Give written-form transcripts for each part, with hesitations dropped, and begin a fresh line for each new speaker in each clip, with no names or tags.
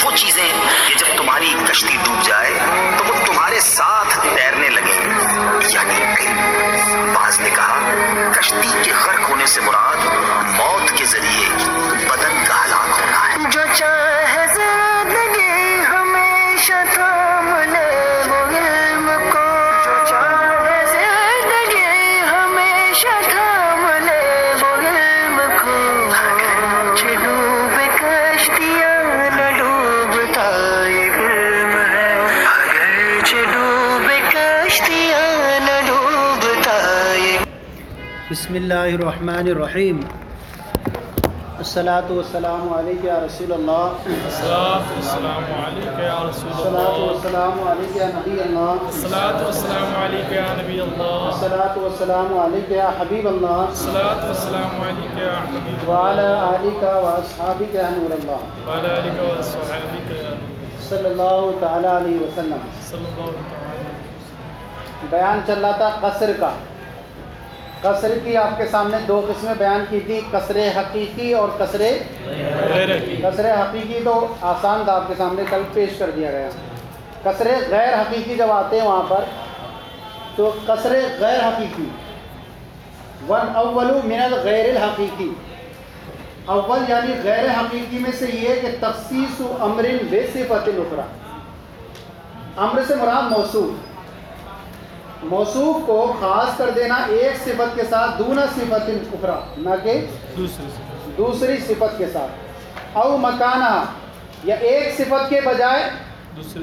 وہ چیزیں کہ جب تمہاری کشتی ڈوب جائے تو وہ تمہارے ساتھ تیرنے لگیں، یعنی علم۔ بعض نے کہا کشتی کے غرق ہونے سے مراد موت کے ذریعے بدن کا ہلاک ہونا ہے۔
جو چاہے زندگی ہمیشہ تھام لے وہ علم کو، جو چاہے زندگی ہمیشہ تھام لے وہ علم کو، اگرچہ ڈوبے کشتیاں نہ ڈوبتا یہ علم ہے، اگرچہ ڈوبے کشتیاں نہ ڈوبتا یہ۔
بسم اللہ الرحمن الرحیم۔ الصلاۃ والسلام علیک یا رسول اللہ،
الصلاۃ والسلام علیک یا رسول
الصلاۃ
اللہ،
والسلام علیک یا نبی اللہ،
الصلاۃ والسلام علیک یا نبی اللہ،
الصلاۃ والسلام علیک یا حبیب اللہ،
الصلاۃ والسلام علیک یا حبیب
وعلی آلک و اصحابک یا نور اللہ،
وعلی آلک و صحابک یا
صلی اللہ تعالی علیہ وسلم۔
صلی اللہ علیہ
بیان چل رہا تھا قصر کا۔ قصر کی آپ کے سامنے دو قسمیں بیان کی تھی، قصر حقیقی اور قصر
غیر حقیقی۔
قصر حقیقی تو آسان تھا، آپ کے سامنے کل پیش کر دیا گیا۔ قصر غیر حقیقی جب آتے ہیں وہاں پر تو قصر غیر حقیقی وَالْأَوَّلُ مِنَ الْغَيْرِ الْحَقِيقِ، اول یعنی غیر حقیقی میں سے یہ کہ تخصیص امر بصفت اخری، امر سے مراد موصوف، موصوف کو خاص کر دینا ایک صفت کے ساتھ دون صفت اخری، نہ کہ دوسری صفت کے ساتھ، او مکانہ یا ایک صفت کے بجائے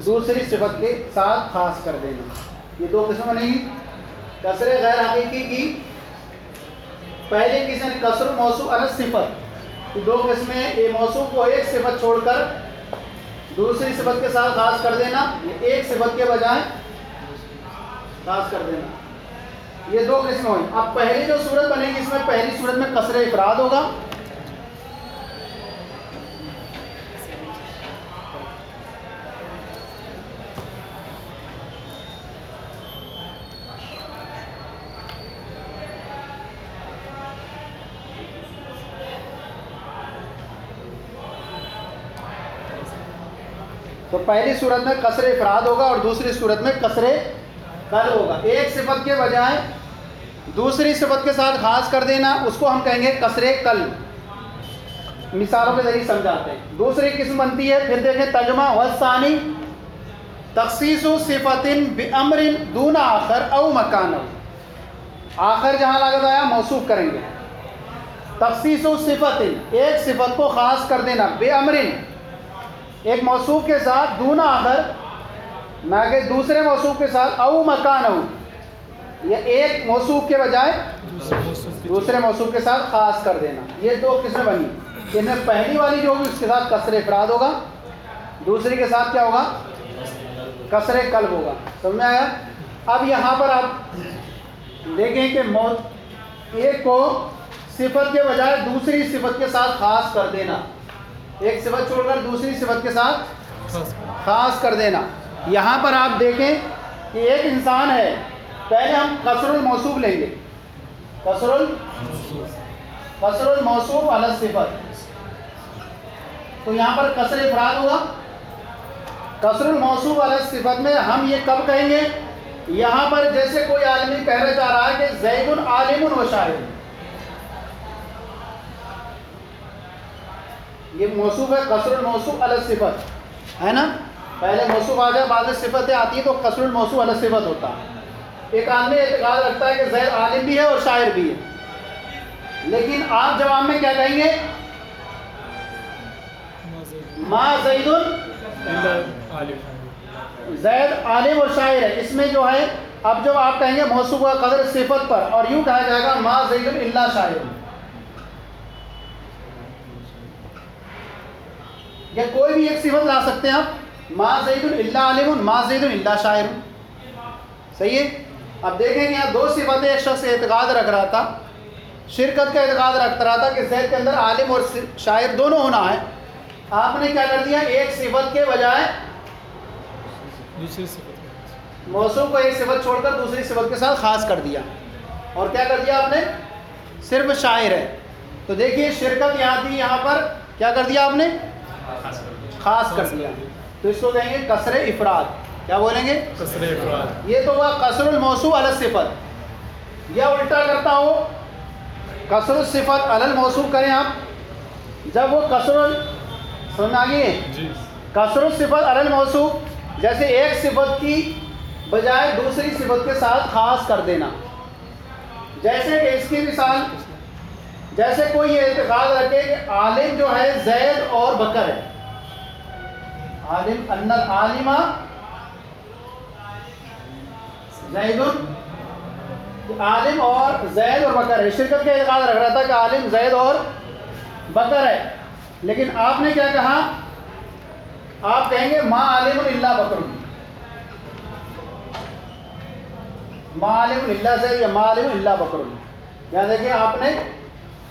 دوسری صفت کے ساتھ خاص کر دینا۔ یہ دو قسم نہیں، قصر غیر حقیقی کی پہلی قسم قصر موصوف علی صفت، یہ دو قسمیں، یہ موصوف کو ایک صفت چھوڑ کر دوسری صفت کے ساتھ خاص کر دینا، یہ ایک صفت کے بجائے خاص کر دینا، یہ دو قسمیں ہوئی۔ اب پہلی جو صورت بنے گی اس میں پہلی صورت میں قصر افراد ہوگا، تو پہلی صورت میں قصر افراد ہوگا اور دوسری صورت میں قصر قلب ہوگا۔ ایک صفت کے بجائے دوسری صفت کے ساتھ خاص کر دینا اس کو ہم کہیں گے قصر قلب۔ مثالوں کے ذریعے سمجھاتے ہیں۔ دوسری قسم بنتی ہے، پھر دیکھیں ترجمہ، والثانی تخصیص صفت بامر دون آخر او مکانہ، آخر جہاں لگا آیا موصوف کریں گے، تخصیص صفت ایک صفت کو خاص کر دینا، بامر ایک موصوف کے ساتھ، دون آخر نہ کہ دوسرے موصوف کے ساتھ، او مکانہ یا ایک موصوف کے بجائے دوسرے موصوف کے ساتھ خاص کر دینا۔ یہ دو قسمیں بنی، ان میں پہلی والی جو ہوگی اس کے ساتھ قصر افراد ہوگا، دوسری کے ساتھ کیا ہوگا؟ قصر قلب ہوگا۔ سمجھ میں آیا؟ اب یہاں پر آپ دیکھیں کہ ایک کو صفت کے بجائے دوسری صفت کے ساتھ خاص کر دینا، ایک صفت چھوڑ کر دوسری صفت کے ساتھ خاص کر دینا۔ یہاں پر آپ دیکھیں کہ ایک انسان ہے، پہلے ہم قصر الموصوف لیں گے، قصر الموصوف علی صفت، تو یہاں پر قصر افراد ہوگا۔ قصر الموصوف علی صفت میں ہم یہ کب کہیں گے؟ یہاں پر جیسے کوئی عالمی کہنا چاہ رہا ہے کہ زید عالم و شاعر، یہ موصوف ہے قصر الموصوف علی صفت، ہے نا؟ پہلے موصوف آ جائے، بعد صفتیں آتی ہیں تو قصر الموصوف علی صفت ہوتا ہے۔ ایک آدمی اعتقاد رکھتا ہے کہ زید عالم بھی ہے اور شاعر بھی ہے، لیکن آپ جواب میں کیا کہیں گے؟ ما زید زید عالم اور شاعر ہے، اس میں جو ہے اب جو آپ کہیں گے موصوف کا قدر صفت پر، اور یوں کہا جائے گا ما زید الا شاعر، یا کوئی بھی ایک صفت لا سکتے ہیں آپ، ما زید الا عالم، ما زید الا شاعر، صحیح ہے؟ اب دیکھیں گے یہاں دو صفتیں، ایک شخص اعتقاد رکھ رہا تھا، شرکت کا اعتقاد رکھ رہا تھا کہ زید کے اندر عالم اور شاعر دونوں ہونا ہے، آپ نے کیا کر دیا؟ ایک صفت کے بجائے
دوسری صفت
موصوف کو ایک صفت چھوڑ کر دوسری صفت کے ساتھ خاص کر دیا، اور کیا کر دیا آپ نے؟ صرف شاعر ہے۔ تو دیکھیے شرکت یہاں تھی، یہاں پر کیا کر دیا آپ نے؟ خاص کر دیا، تو اس کو کہیں گے کسر افراد. کیا بولیں گے؟
کسر افراد.
یہ تو ہوا کسر الموصوف علی الصفت. یا الٹا کرتا ہو کسر الصفت علی الموصوف کریں آپ. جب وہ سمجھ آگے
جی.
کسر الصفت علی الموصوف جیسے ایک صفت کی بجائے دوسری صفت کے ساتھ خاص کر دینا. جیسے کہ اس کی مثال، جیسے کوئی یہ اعتقاد رکھے کہ عالم جو ہے زید اور بکر ہے. عالم ان العالم زید، عالم اور زید اور بکر ہے. شرکت کا اعتقاد رکھ رہا تھا کہ عالم زید اور بکر ہے، لیکن آپ نے کیا کہا؟ آپ کہیں گے ما عالم الا بکر، ما عالم الا زید یا ما عالم الا بکر. یہاں دیکھیں آپ نے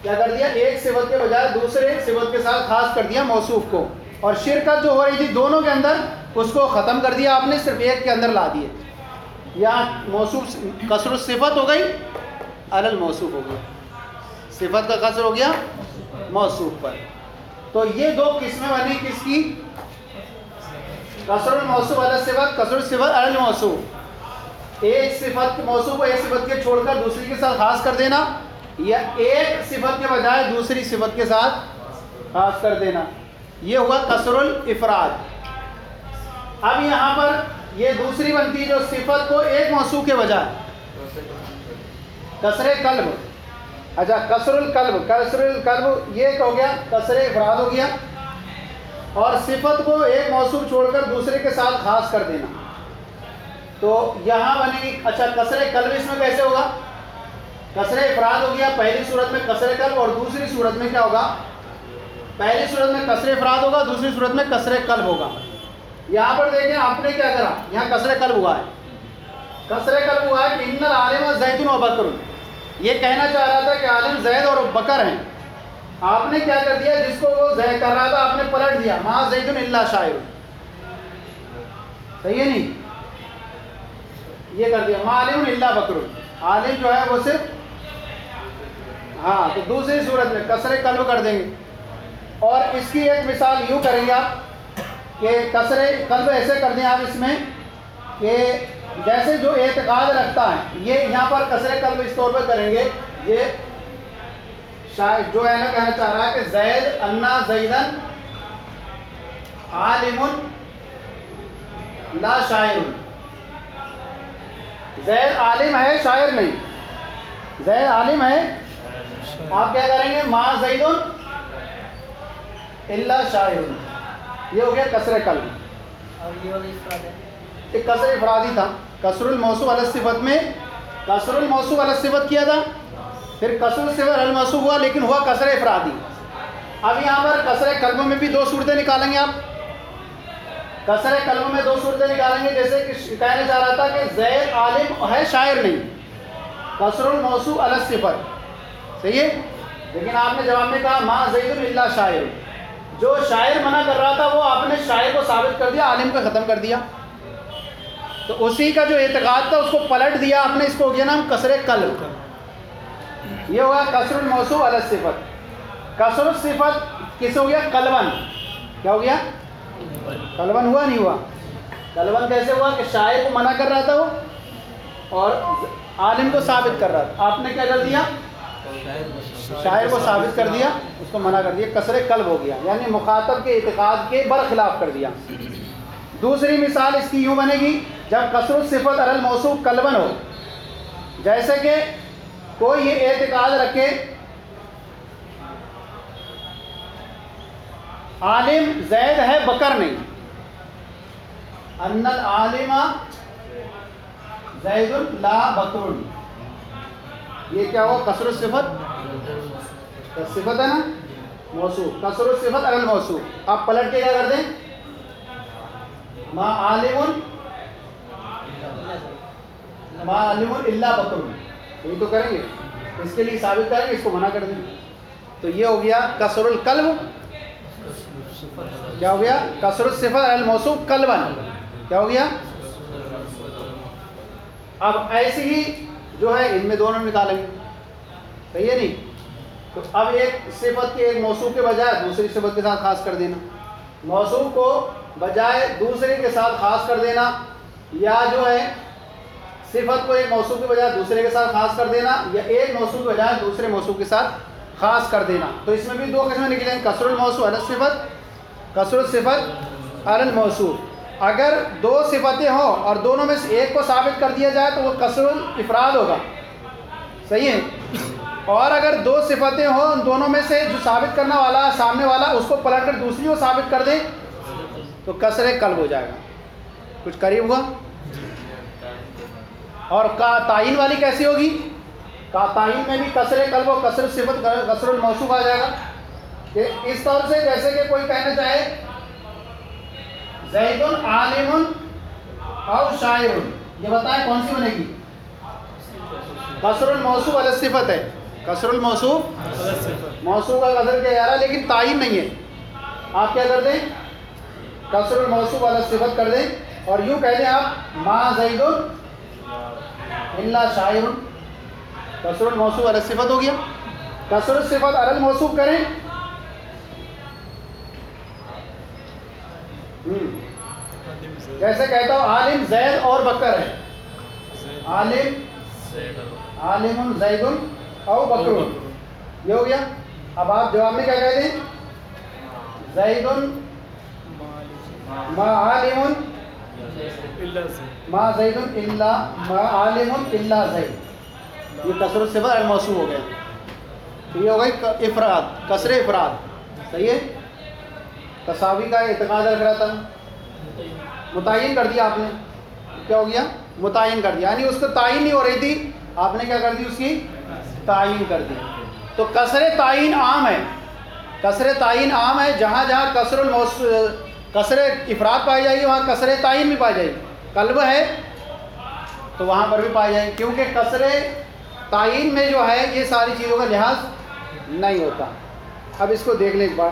کیا کر دیا؟ ایک صفت کے بجائے دوسرے صفت کے ساتھ خاص کر دیا موصوف کو، اور شرکت جو ہو رہی تھی دونوں کے اندر اس کو ختم کر دیا آپ نے، صرف ایک کے اندر لا دیے. یہاں موصوف کسر الصفت ہو گئی علی الموصوف ہو گیا، صفت کا کسر ہو گیا موصوف پر. تو یہ دو قسمیں بنی کس کی؟ کسر الموصوف علی الصفت، کسر الصفت علی الموصوف. ایک صفت موصوف کو ایک صفت کے چھوڑ کر دوسری کے ساتھ خاص کر دینا، یا ایک صفت کے بجائے دوسری صفت کے ساتھ خاص کر دینا. یہ ہوا کسر الافراد. اب یہاں پر یہ دوسری بنتی جو صفت کو ایک موصوف کے بجائے کسر قلب. اچھا کسر القلب، کسر القلب یہ ہو گیا کسر افراد ہو گیا، اور صفت کو ایک موصوف چھوڑ کر دوسرے کے ساتھ خاص کر دینا. تو یہاں بنے گی. اچھا کسر قلب اس میں کیسے ہوگا؟ کسر افراد ہو گیا پہلی صورت میں کسر قلب، اور دوسری صورت میں کیا ہوگا؟ پہلی صورت میں کسر افراد ہوگا، دوسری صورت میں کسر قلب ہوگا. یہاں پر دیکھیں آپ نے کیا کرا، یہاں کسر قلب ہوا ہے. کسر قلب ہوا ہے کہ ان العالم زید و بکر. یہ کہنا چاہ رہا تھا کہ عالم زید اور بکر ہیں. آپ نے کیا کر دیا؟ جس کو وہ زید کر رہا تھا آپ نے پلٹ دیا، ما زید الا شاعر. صحیح ہے نہیں؟ یہ کر دیا ما عالم الا بکر. عالم جو ہے وہ صرف ہاں، تو دوسری صورت میں کسر قلب کر دیں گے. اور اس کی ایک مثال یوں کریں گے آپ کہ کسر قلب ایسے کر دیں آپ اس میں کہ جیسے جو اعتقاد رکھتا ہے، یہ یہاں پر کسر قلب اس طور پہ کریں گے. یہ شاید جو ہے نا کہنا چاہ رہا ہے کہ زید انا زیدن عالم لا شاعر. زید عالم ہے شاعر نہیں. زید عالم ہے، آپ کیا کریں گے؟ ما زید الا شاعر. یہ ہو گیا کسر قلب.
اور یہ والا افراد ہے،
ایک کسر افرادی تھا. کسر الموصوف علی الصفت میں کسر الموصوف علی الصفت کیا تھا، پھر کسر الصفت علی الموصوف ہوا، لیکن ہوا کسر افرادی. اب یہاں پر کسر قلب میں بھی دو صورتیں نکالیں گے آپ. کسر قلب میں دو صورتیں نکالیں گے، جیسے کہ کہنا چاہ رہا تھا کہ زید عالم ہے شاعر نہیں، کسر الموصوف علی الصفت. صحیح ہے، لیکن آپ نے جواب میں کہا ما زید الا شاعر. جو شاعر منع کر رہا تھا وہ آپ نے شاعر کو ثابت کر دیا، عالم کو ختم کر دیا. تو اسی کا جو اعتقاد تھا اس کو پلٹ دیا آپ نے. اس کو ہو گیا نام کسر قلب. یہ ہوا کسر الموصوف علی الصفت. کسر الصفت کس ہو گیا؟ قلبن. کیا ہو گیا؟ قلبن. ہوا نہیں ہوا؟ قلبن کیسے ہوا کہ شاعر کو منع کر رہا تھا وہ اور عالم کو ثابت کر رہا تھا. آپ نے کیا کر دیا؟ شاعر کو ثابت کر دیا، اس کو منع کر دیا. کسر قلب ہو گیا، یعنی مخاطب کے اعتقاد کے برخلاف کر دیا. دوسری مثال اس کی یوں بنے گی جب کسر الصفت علی الموصوف قلبن ہو. جیسے کہ کوئی یہ اعتقاد رکھے عالم زید ہے بکر نہیں، ان العالم زید لا بکر. یہ کیا ہوا؟ کسر الصفت. صفت ہے نا موصوف، کسر الصفت علی الموصوف. آپ پلٹ کے کیا کر دیں؟ ما عالم الا بکر. یہی تو کریں گے، اس کے لیے ثابت کریں گے، اس کو منع کر دیں. تو یہ ہو گیا کسر القلب. کیا ہو گیا؟ کسر الصفت علی الموصوف قلبن. کیا ہو گیا؟ اب ایسے ہی جو ہے ان میں دونوں نکالیں گے. صحیح ہے نہیں؟ تو اب ایک صفت کے ایک موصوف کے بجائے دوسری صفت کے ساتھ خاص کر دینا. موصوف کو بجائے دوسرے کے ساتھ خاص کر دینا، یا جو ہے صفت کو ایک موصوف کے بجائے دوسرے کے ساتھ خاص کر دینا، یا ایک موصوف کے بجائے دوسرے موصوف کے ساتھ خاص کر دینا. تو اس میں بھی دو قسمیں نکلیں، قصر الموصوف علی الصفت، قصر الصفت علی الموصوف. اگر دو صفتیں ہوں اور دونوں میں سے ایک کو ثابت کر دیا جائے تو وہ قصر الافراد ہوگا، صحیح ہے. اور اگر دو صفتیں ہوں ان دونوں میں سے جو ثابت کرنے والا سامنے والا اس کو پلٹ کر دوسری کو ثابت کر دے تو قصر قلب ہو جائے گا. کچھ قریب ہوا. اور تعین والی کیسی ہوگی؟ تعین میں بھی قصر قلب و قصر صفت قصر الموصوف آ جائے گا. کہ اس طور سے جیسے کہ کوئی کہنا چاہے زید عالم او شاعر، یہ بتائیں کون سی بنے گی؟ قصر الموصوف علی الصفت ہے. قصر الموصوف موصوف کا قصر کیا جا رہا ہے لیکن تعین نہیں ہے. آپ کیا کر دیں؟ قصر الموصوف علی الصفت کر دیں اور یوں کہہ دیں آپ ما زید الا شاعر. قصر الموصوف علی الصفت ہو گیا. قصر الصفت علی الموصوف کریں جیسے کہتا ہوں عالم زید اور بکر ہے. عالم زید او بکر، یہ ہو گیا. اب آپ جواب میں کیا کہہ دیں؟ زید ما عالم ما زید الا ما عالم الا زید. یہ قصر الصفت علی الموصوف ہو گیا. تو یہ ہو گئی افراد، قصر افراد. صحیح ہے. تساوی کا اعتقاد رکھ رہا تھا، متعین کر دیا آپ نے. کیا ہو گیا؟ متعین کر دیا، یعنی اس کو تعین نہیں ہو رہی تھی، آپ نے کیا کر دی؟ اس کی تعین کر دی. تو قصر تعین عام ہے. قصر تعین عام ہے. جہاں جہاں قصر افراد پائی جائے گی وہاں قصر تعین بھی پائی جائے گی. قلب ہے تو وہاں پر بھی پائی جائے گی، کیونکہ قصر تعین میں جو ہے یہ ساری چیزوں کا لحاظ نہیں ہوتا. اب اس کو دیکھ لیں ایک بار.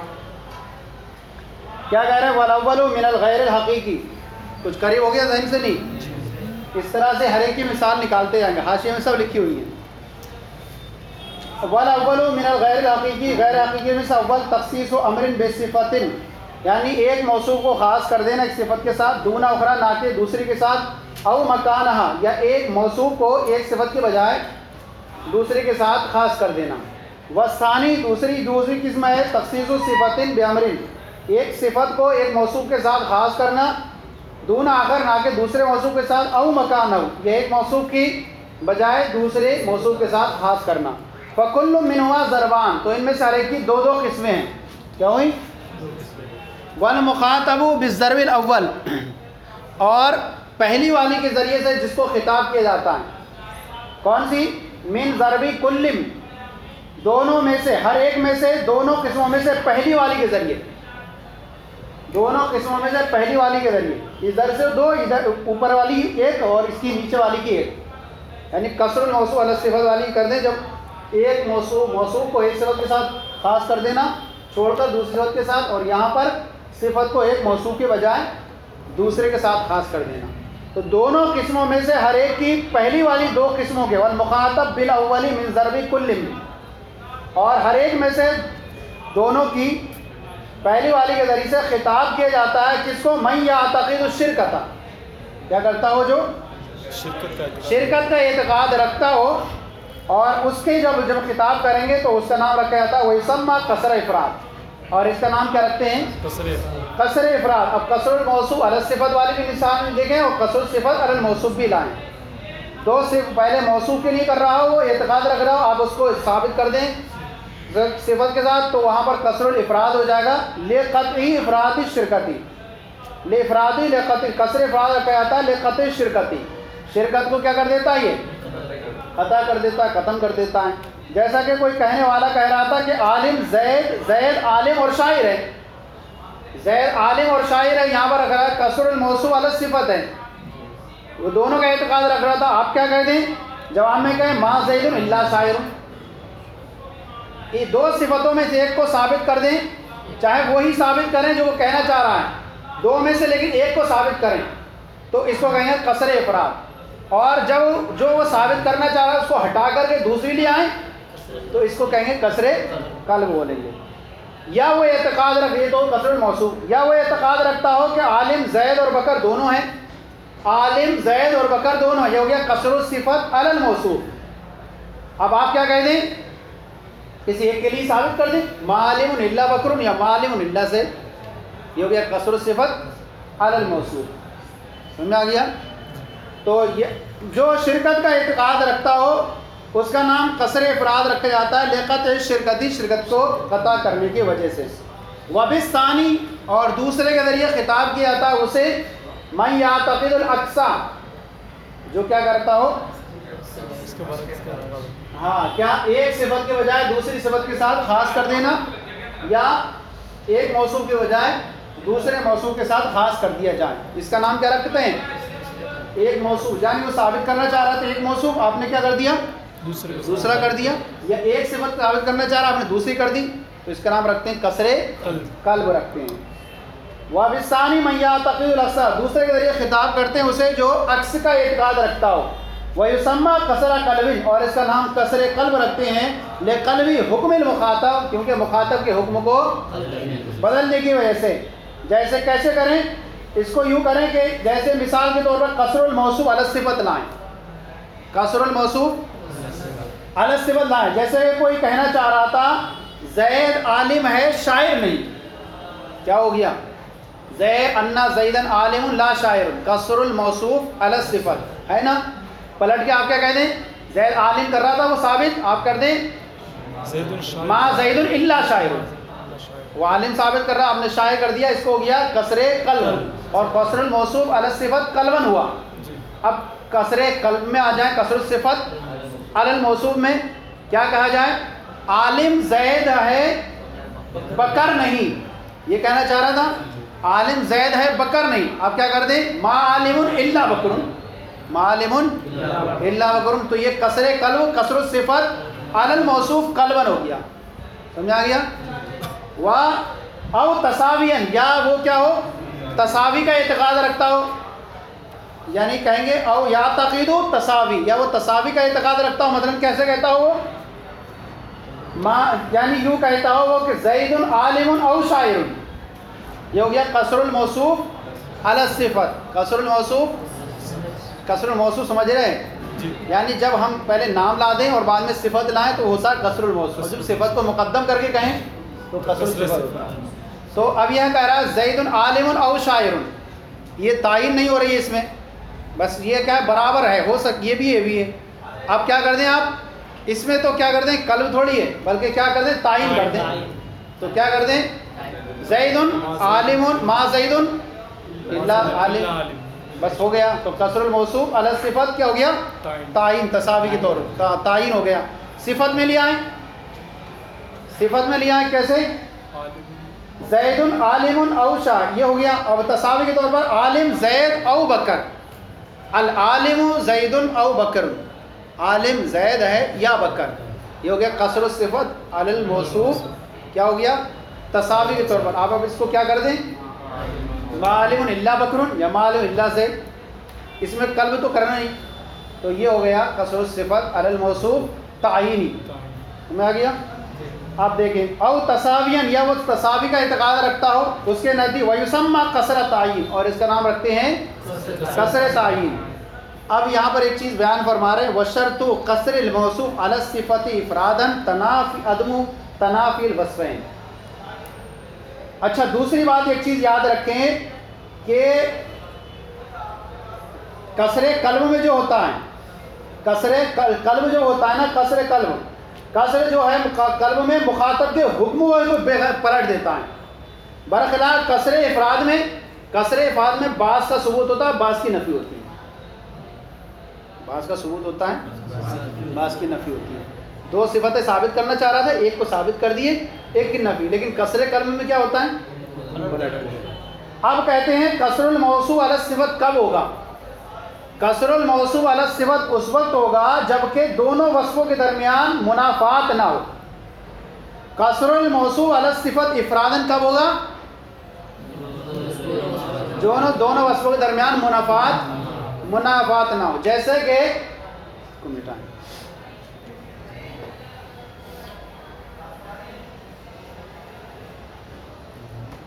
کیا کہہ رہے ہیں؟ والاول من الغیر الحقیقی. کچھ قریب ہو گیا ذہن سے؟ نہیں. اس طرح سے ہر ایک کی مثال نکالتے جائیں گے، حاشیے میں سب لکھی ہوئی ہیں. والاول من الغیر الحقیقی، غیر حقیقی میں سے اول تخصیص و امر بصفت، یعنی ایک موصوف کو خاص کر دینا ایک صفت کے ساتھ، دون اخرى نہ کہ دوسری کے ساتھ، او مکانہا یا ایک موصوف کو ایک صفت کے بجائے دوسری کے ساتھ خاص کر دینا. والثانی دوسری قسم ہے تخصیص صفت بامر، ایک صفت کو ایک موصوف کے ساتھ خاص کرنا، دون آخر نہ کہ دوسرے موصوف کے ساتھ، او مکانہ یا ایک موصوف کی بجائے دوسرے موصوف کے ساتھ خاص کرنا. فکل منہما ضربان، تو ان میں سے ہر ایک کی دو دو قسمیں ہیں. کیا ہوئی؟ والمخاطب بالضرب الاول، اور پہلی والی کے ذریعے سے جس کو خطاب کیا جاتا ہے کون سی؟ من ضرب کل، دونوں میں سے ہر ایک میں سے دونوں قسموں میں سے پہلی والی کے ذریعے، دونوں قسموں میں سے پہلی والی کے ذریعے. ادھر سے دو، ادھر اوپر والی ایک اور اس کی نیچے والی کی ایک، یعنی قصر الموصوف علی الصفت والی کر دیں. جب ایک موصوف کو ایک صفت کے ساتھ خاص کر دینا چھوڑ کر دوسری صفت کے ساتھ، اور یہاں پر صفت کو ایک موصوف کے بجائے دوسرے کے ساتھ خاص کر دینا. تو دونوں قسموں میں سے ہر ایک کی پہلی والی دو قسموں کے، والمخاطب بالاول من ضرب کل، اور ہر ایک میں سے دونوں کی پہلی والی کے ذریعے سے خطاب کیا جاتا ہے کس کو؟ من یعتقد الشرکۃ، کیا کرتا ہو؟ جو شرکت کا اعتقاد رکھتا ہو. اور اس کے جب خطاب کریں گے تو اس کا نام رکھا جاتا ہے ویسمى قصر افراد، اور اس کا نام کیا رکھتے ہیں؟ قصر افراد. اب قصر الموصوف علی الصفت والی بھی مثال میں دیکھیں اور قصر الصفت علی الموصوف بھی لائیں. دو صرف پہلے موصوف کے لیے کر رہا ہو، وہ اعتقاد رکھ رہا ہو، آپ اس کو ثابت کر دیں صفت کے ساتھ تو وہاں پر قصر الافراد ہو جائے گا. لقطعی افراد الشرکتی، لافرادی قصر افراد رکھا جاتا ہے لقطع الشرکتی. شرکت کو کیا کر دیتا ہے؟ یہ قطع کر دیتا ہے، ختم کر دیتا ہے. جیسا کہ کوئی کہنے والا کہہ رہا تھا کہ عالم زید عالم اور شاعر ہے، زید عالم اور شاعر ہے، یہاں پر رکھ رہا ہے قصر الموصوف علی الصفت ہے. وہ دونوں کا اعتقاد رکھ رہا تھا. آپ کیا کہہ دیں؟ جواب میں کہیں ما زید الا شاعر. یہ دو صفتوں میں سے ایک کو ثابت کر دیں، چاہے وہی ثابت کریں جو وہ کہنا چاہ رہا ہے، دو میں سے لیکن ایک کو ثابت کریں تو اس کو کہیں گے قصر افراد. اور جب جو وہ ثابت کرنا چاہ رہا ہے اس کو ہٹا کر کے دوسری لے آئیں تو اس کو کہیں گے قصر قلب بولیں گے. یا وہ اعتقاد رکھے تو کسر الموصوف، یا وہ اعتقاد رکھتا ہو کہ عالم زید اور بکر دونوں ہیں، عالم زید اور بکر دونوں ہیں، یہ ہو گیا کسر الصفت علی الموصوف۔ اب آپ کیا کہہ دیں، کسی ایک کے لیے ثابت کر دیں معلم الا بکر یا معلم الا زید، یہ ہو گیا کسر الصفت علی الموصوف۔ سمجھ میں آ گیا؟ تو یہ جو شرکت کا اعتقاد رکھتا ہو اس کا نام قصر افراد رکھا جاتا ہے، لقت شرکتی، شرکت کو قطع کرنے کی وجہ سے۔ وبالثانی، اور دوسرے کے ذریعے خطاب کیا جاتا ہے اسے من یعتقد الاقصی، جو کیا کرتا ہو،
اس کے بعد اس کا
ہاں کیا ایک صفت کے بجائے دوسری صفت کے ساتھ خاص کر دینا، یا ایک موصوف کے بجائے دوسرے موصوف کے ساتھ خاص کر دیا جائے، اس کا نام کیا رکھتے ہیں، ایک موصوف۔ یعنی وہ ثابت کرنا چاہ رہا تھا ایک موصوف، آپ نے کیا کر دیا، دوسرا کر دیا، یا ایک صفت ثابت کرنا چاہ رہا آپ نے دوسری کر دی، تو اس کا نام رکھتے ہیں کسر قلب رکھتے ہیں۔ وبالثانی من یعتقد الاقصی، دوسرے کے ذریعے خطاب کرتے ہیں اسے جو عکس کا اعتقاد رکھتا ہو، ویسمى کسر قلب، اور اس کا نام کسر قلب رکھتے ہیں لقلبی حکم المخاطب، کیونکہ مخاطب کے حکم کو بدلنے کی وجہ سے۔ جیسے کیسے کریں، اس کو یوں کریں کہ جیسے مثال کے طور پر قصر الموصوف علی الصفت لائیں، قصر الموصوف علی الصفت لائیں، جیسے کوئی کہنا چاہ رہا تھا زید عالم ہے شاعر نہیں، کیا ہو گیا، زید ان زیدن عالم لا شاعر، قصر الموصوف علی الصفت ہے نا۔ پلٹ کے آپ کیا کہہ دیں، زید عالم کر رہا تھا وہ ثابت آپ کر دیں ما زید الا شاعر، وہ عالم ثابت کر رہا آپ نے شاعر کر دیا، اس کو ہو گیا کسر قلب، اور قصر الموصوف علی الصفت قلبن ہوا۔ اب کسر قلب میں آ جائیں، کسر الصفت علی الموصوف میں کیا کہا جائے، عالم زید ہے بکر نہیں، یہ کہنا چاہ رہا تھا عالم زید ہے بکر نہیں، آپ کیا کر دیں ما عالم الا بکر، ما عالم الا بکر، تو یہ کسر قلب کسر الصفت علی الموصوف قلبن ہو گیا، سمجھ آ گیا۔ و او تساوین، یا وہ کیا ہو تساوی کا اعتقاد رکھتا ہو، یعنی کہیں گے او یعتقد تساوی، یا وہ تساوی کا اعتقاد رکھتا ہو، مثلا کیسے کہتا ہو وہ یعنی یوں کہتا ہو وہ کہ زید عالم او شاعر، یہ ہو گیا قصر الموصوف علی الصفت، قصر الموصوف سمجھ رہے ہیں، یعنی جب ہم پہلے نام لا دیں اور بعد میں صفت لائیں تو ہوتا ہے قصر الموصوف، جب صفت کو مقدم کر کے کہیں تو قصر الصفت ہوتا ہے۔ تو اب یہ کہہ رہا ہے زید عالم او شاعر، یہ تعین نہیں ہو رہی ہے اس میں، بس یہ کیا ہے برابر ہے، ہو یہ بھی یہ بھی ہے۔ اب کیا کر دیں آپ اس میں، تو کیا کر دیں قلب تھوڑی ہے بلکہ کیا کر دیں تعین کر دیں، تو کیا کر دیں زید عالم ما زید الا عالم، بس ہو گیا۔ تو قصر الموصوف علی الصفت کیا ہو گیا تعین، تساوی کے طور پر تعین ہو گیا۔ صفت میں لے آئیں، صفت میں لے آئیں کیسے، زید عالم او شاعر، یہ ہو گیا۔ اب تساوی کے طور پر عالم زید او بکر، العالم زید او بکر، عالم زید ہے یا بکر، یہ ہو گیا قصر الصفت علی الموصوف، کیا ہو گیا تساوی کے طور پر۔ آپ اب اس کو کیا کر دیں معلم الا بکر یا معلم الا زید، اس میں قلب تو کرنا نہیں، تو یہ ہو گیا قصر الصفت علی الموصوف تعینی، میں آ گیا۔ آپ دیکھیں او تساوین، یا وہ تساوی کا اعتقاد رکھتا ہو اس کے نزدیک ویسمى قصر تعین، اور اس کا نام رکھتے ہیں قصر تعین۔ اب یہاں پر ایک چیز بیان فرما رہے ہیں وشرط قصر الموصوف علی الصفت افرادا تنافی عدم تنافی الوصفین۔ اچھا دوسری بات ایک چیز یاد رکھیں کہ کسر قلب میں جو ہوتا ہے، کسر قلب جو ہوتا ہے نا، کسر قلب، کسر جو ہے قلب میں مخاطب کے حکم کو پلٹ دیتا ہے، برخلاف کسر افراد میں، کسر افراد میں بعض کا ثبوت ہوتا ہے بعض کی نفی ہوتی ہے، بعض کا ثبوت ہوتا ہے بعض کی نفی ہوتی ہے۔ دو صفتیں ثابت کرنا چاہ رہا تھا، ایک کو ثابت کر دیے ایک کی نفی، لیکن کسر قلب میں کیا ہوتا ہے اب کہتے ہیں کسر الموصوف علی الصفت کب ہوگا، کسر الموصوف علی الصفت اس وقت ہوگا جبکہ دونوں وصفوں کے درمیان منافات نہ ہو۔ کسر الموصوف علی الصفت افرادن کب ہوگا، دونوں وصفوں کے درمیان منافات نہ ہو، جیسے کہ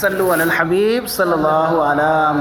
صلو علی الحبیب صلی اللہ علیہ